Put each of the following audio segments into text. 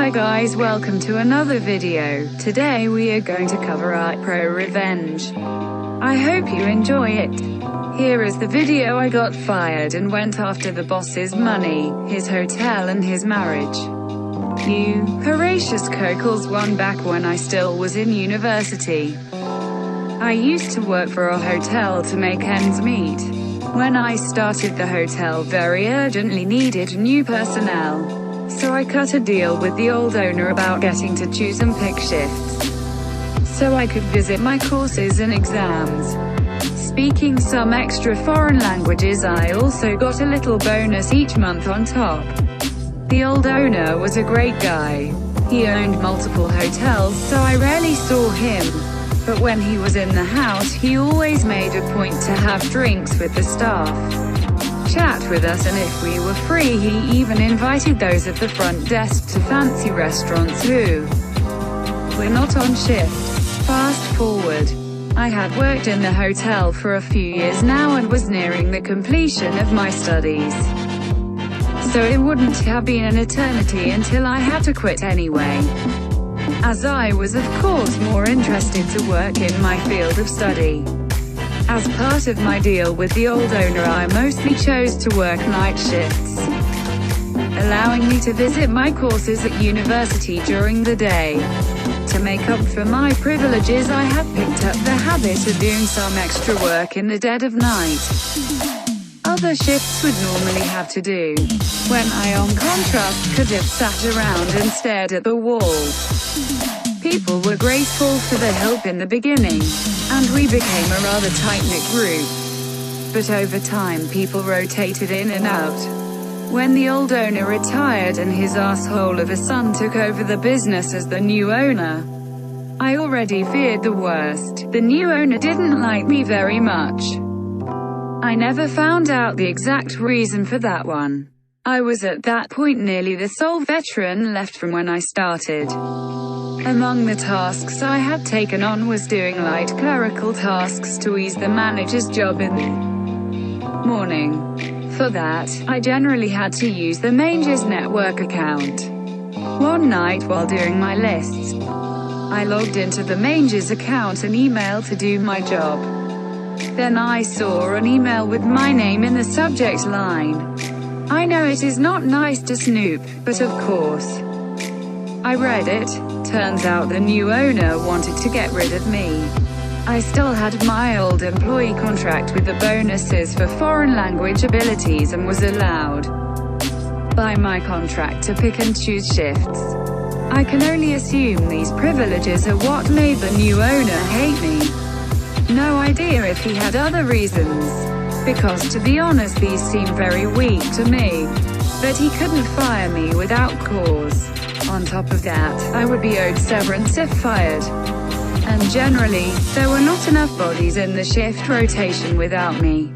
Hi guys, welcome to another video. Today we are going to cover Art Pro Revenge. I hope you enjoy it. Here is the video. I got fired and went after the boss's money, his hotel and his marriage. You, Horatius Kokals, won back when I still was in university. I used to work for a hotel to make ends meet. When I started, the hotel very urgently needed new personnel. So I cut a deal with the old owner about getting to choose and pick shifts, so I could visit my courses and exams. Speaking some extra foreign languages, I also got a little bonus each month on top. The old owner was a great guy. He owned multiple hotels, so I rarely saw him. But when he was in the house, he always made a point to have drinks with the staff, chat with us, and if we were free, he even invited those at the front desk to fancy restaurants who were not on shift. Fast forward. I had worked in the hotel for a few years now and was nearing the completion of my studies. So it wouldn't have been an eternity until I had to quit anyway, as I was of course more interested to work in my field of study. As part of my deal with the old owner, I mostly chose to work night shifts, allowing me to visit my courses at university during the day. To make up for my privileges, I had picked up the habit of doing some extra work in the dead of night. Other shifts would normally have to do, when I on contrast could have sat around and stared at the wall. People were grateful for the help in the beginning, and we became a rather tight-knit group. But over time people rotated in and out. When the old owner retired and his asshole of a son took over the business as the new owner, I already feared the worst. The new owner didn't like me very much. I never found out the exact reason for that one. I was at that point nearly the sole veteran left from when I started. Among the tasks I had taken on was doing light clerical tasks to ease the manager's job in the morning. For that, I generally had to use the Manges network account. One night while doing my lists, I logged into the Manges account and email to do my job. Then I saw an email with my name in the subject line. I know it is not nice to snoop, but of course, I read it. Turns out the new owner wanted to get rid of me. I still had my old employee contract with the bonuses for foreign language abilities and was allowed by my contract to pick and choose shifts. I can only assume these privileges are what made the new owner hate me. No idea if he had other reasons, because to be honest these seem very weak to me. But he couldn't fire me without cause. On top of that, I would be owed severance if fired. And generally, there were not enough bodies in the shift rotation without me.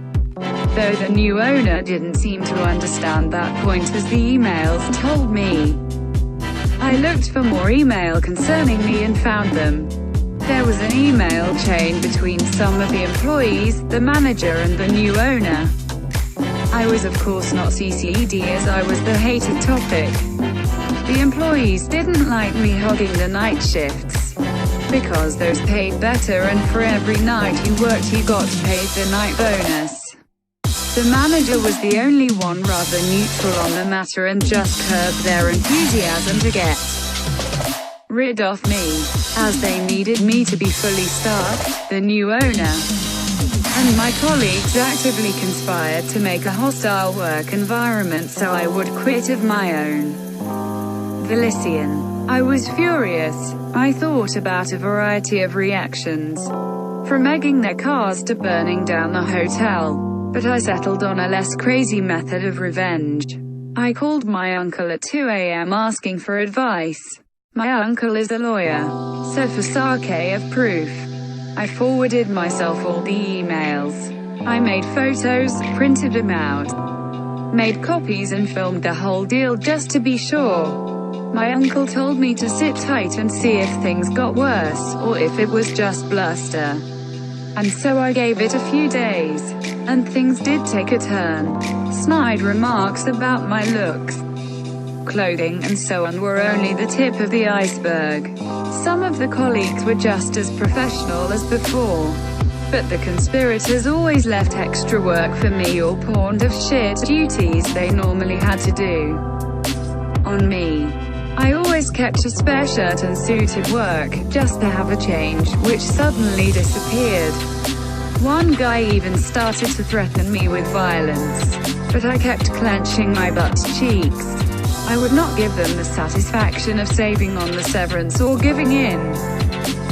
Though the new owner didn't seem to understand that point, as the emails told me. I looked for more email concerning me and found them. There was an email chain between some of the employees, the manager and the new owner. I was of course not CC'd as I was the hated topic. The employees didn't like me hogging the night shifts, because those paid better, and for every night he worked he got paid the night bonus. The manager was the only one rather neutral on the matter and just curbed their enthusiasm to get rid of me, as they needed me to be fully staffed. The new owner and my colleagues actively conspired to make a hostile work environment so I would quit of my own volition. I was furious. I thought about a variety of reactions, from egging their cars to burning down the hotel, but I settled on a less crazy method of revenge. I called my uncle at 2 a.m. asking for advice. My uncle is a lawyer, so for sake of proof, I forwarded myself all the emails. I made photos, printed them out, made copies and filmed the whole deal just to be sure. My uncle told me to sit tight and see if things got worse, or if it was just bluster. And so I gave it a few days, and things did take a turn. Snide remarks about my looks, clothing and so on were only the tip of the iceberg. Some of the colleagues were just as professional as before. But the conspirators always left extra work for me or pawned off shit duties they normally had to do on me. I always kept a spare shirt and suit at work, just to have a change, which suddenly disappeared. One guy even started to threaten me with violence, but I kept clenching my butt cheeks. I would not give them the satisfaction of saving on the severance or giving in.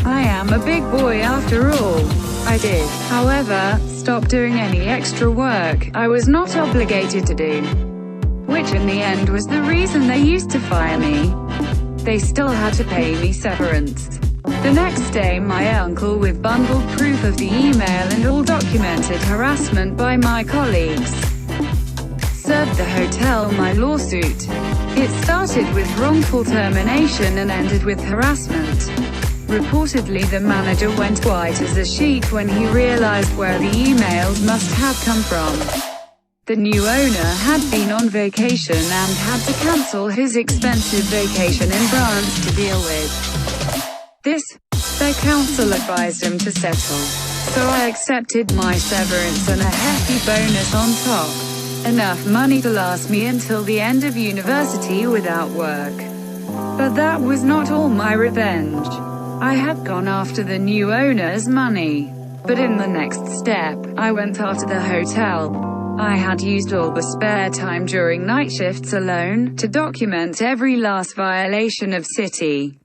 I am a big boy after all. I did, however, stop doing any extra work I was not obligated to do, which in the end was the reason they used to fire me. They still had to pay me severance. The next day my uncle, with bundled proof of the email and all documented harassment by my colleagues, served the hotel my lawsuit. It started with wrongful termination and ended with harassment. Reportedly the manager went white as a sheet when he realized where the emails must have come from. The new owner had been on vacation and had to cancel his expensive vacation in France to deal with this. Their counsel advised him to settle. So I accepted my severance and a hefty bonus on top. Enough money to last me until the end of university without work. But that was not all my revenge. I had gone after the new owner's money. But in the next step, I went after the hotel. I had used all the spare time during night shifts alone to document every last violation of city,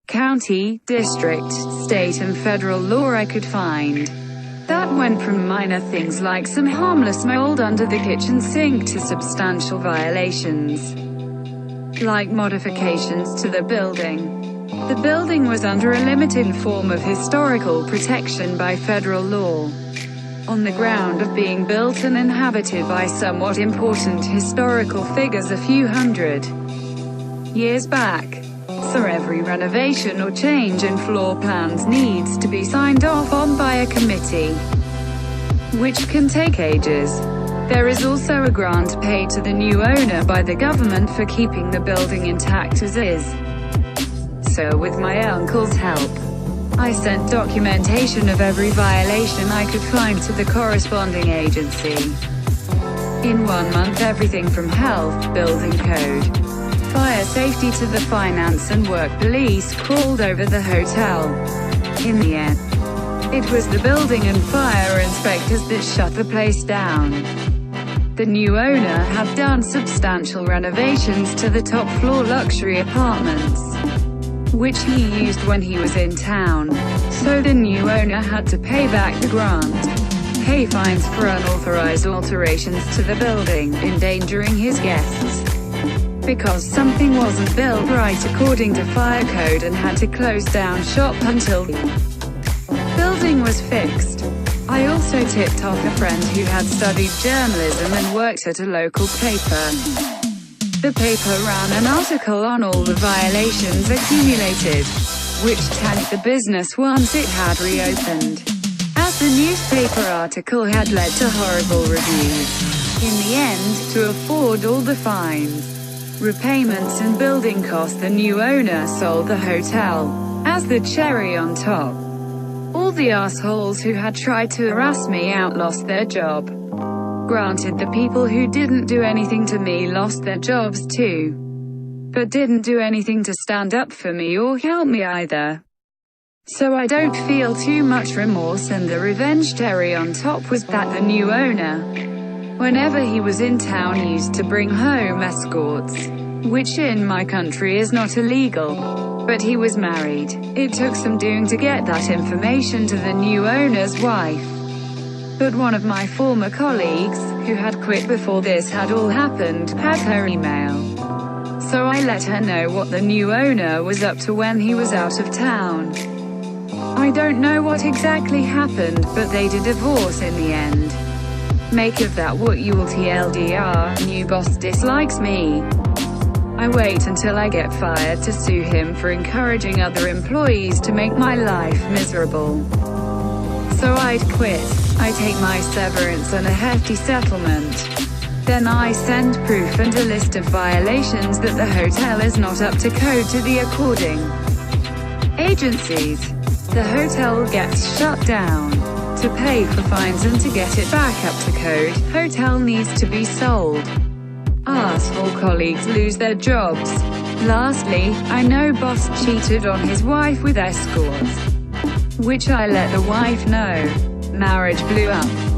county, district, state and federal law I could find. That went from minor things like some harmless mold under the kitchen sink to substantial violations, like modifications to the building. The building was under a limited form of historical protection by federal law, on the ground of being built and inhabited by somewhat important historical figures a few hundred years back. So every renovation or change in floor plans needs to be signed off on by a committee, which can take ages. There is also a grant paid to the new owner by the government for keeping the building intact as is. So with my uncle's help, I sent documentation of every violation I could find to the corresponding agency. In 1 month everything from health, building code, fire safety to the finance and work police crawled over the hotel. In the end, it was the building and fire inspectors that shut the place down. The new owner had done substantial renovations to the top floor luxury apartments, which he used when he was in town. So the new owner had to pay back the grant, pay fines for unauthorized alterations to the building, endangering his guests, because something wasn't built right according to fire code, and had to close down shop until the building was fixed. I also tipped off a friend who had studied journalism and worked at a local paper. The paper ran an article on all the violations accumulated, which tanked the business once it had reopened, as the newspaper article had led to horrible reviews. In the end, to afford all the fines, repayments and building costs, the new owner sold the hotel. As the cherry on top, all the assholes who had tried to harass me out lost their job. Granted, the people who didn't do anything to me lost their jobs too, but didn't do anything to stand up for me or help me either. So I don't feel too much remorse, and the revenge cherry on top was that the new owner, whenever he was in town, used to bring home escorts, which in my country is not illegal. But he was married. It took some doing to get that information to the new owner's wife. But one of my former colleagues, who had quit before this had all happened, had her email. So I let her know what the new owner was up to when he was out of town. I don't know what exactly happened, but they did divorce in the end. Make of that what you will. TLDR, new boss dislikes me. I wait until I get fired to sue him for encouraging other employees to make my life miserable. So I'd quit. I take my severance and a hefty settlement. Then I send proof and a list of violations that the hotel is not up to code to the according agencies. The hotel gets shut down. To pay for fines and to get it back up to code, hotel needs to be sold. Arsehole colleagues lose their jobs. Lastly, I know boss cheated on his wife with escorts, which I let the wife know. Marriage blew up.